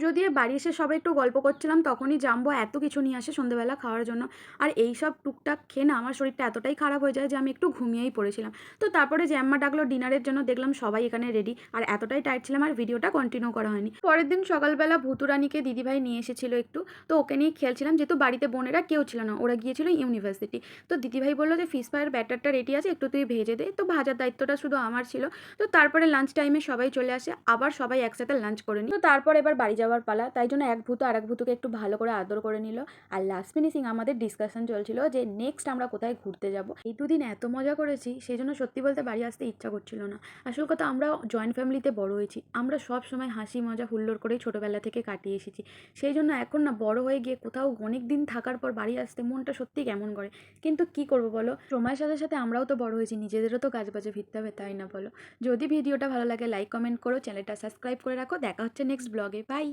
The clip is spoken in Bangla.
যদিও বাড়ি এসে সবাই একটু গল্প করছিলাম, তখনই জাম্বো এত কিছু নিয়ে আসে সন্ধ্যেবেলা খাওয়ার জন্য। আর এই সব টুকটাক খেয়ে না আমার শরীরটা এতটাই খারাপ হয়ে যায় যে আমি একটু ঘুমিয়েই পড়েছিলাম। তো তারপরে জ্যাম্মা ডাকলো ডিনারের জন্য, দেখলাম সবাই এখানে রেডি। আর এতটাই টায়ার্ড ছিলাম আর ভিডিওটা কন্টিনিউ করা হয়নি। পরের দিন সকালবেলা ভুতুরানিকে দিদিভাই নিয়ে এসেছিল একটু, তো ওকে নিয়ে খেলছিলাম, যেহেতু বাড়িতে বোনেরা কেউ ছিল না, ওরা গিয়েছিল ইউনিভার্সিটি। তো দিদিভাই বললো যে ফিশ ফ্রাইয়ের ব্যাটারটা রেডি আছে, একটু তুই ভেজে দে। তো ভাজার দায়িত্বটা শুধু আমার ছিল। তো তারপরে লাঞ্চ টাইমে সবাই চলে আসে, আবার সবাই একসাথে লাঞ্চ করে নিই। তো তারপর এবার বাড়ি যাওয়ার পালা, তাই জন্য এক ভূত আর এক ভূতুকে একটু ভালো করে আদর করে নিল। আর লাস্ট ফিনিশিং আমাদের ডিসকাশন চলছিল যে নেক্সট আমরা কোথায় ঘুরতে যাব। এই দুদিন এত মজা করেছি, সেই জন্য সত্যি বলতে বাড়ি আসতে ইচ্ছা করছিল না। আসল কথা, আমরা জয়েন্ট ফ্যামিলিতে বড় হয়েছি, আমরা সব সময় হাসি মজা হুল্লোড় করেই ছোটোবেলা থেকে কাটিয়ে এসেছি। সেই জন্য এখন না বড় হয়ে গিয়ে কোথাও অনেক দিন থাকার পর বাড়ি আসতে মনটা সত্যি কেমন করে। কিন্তু কি করব বলো, সময়ের সাথে সাথে আমরাও তো বড় হয়েছি, নিজেদেরও তো কাজ বাজে ফিরতে হবে, তাই না বলো? যদি ভিডিওটা ভালো লাগে লাইক কমেন্ট করো, চ্যানেলটা সাবস্ক্রাইব করে রাখো। দেখা হচ্ছে নেক্সট ব্লগে, বাই।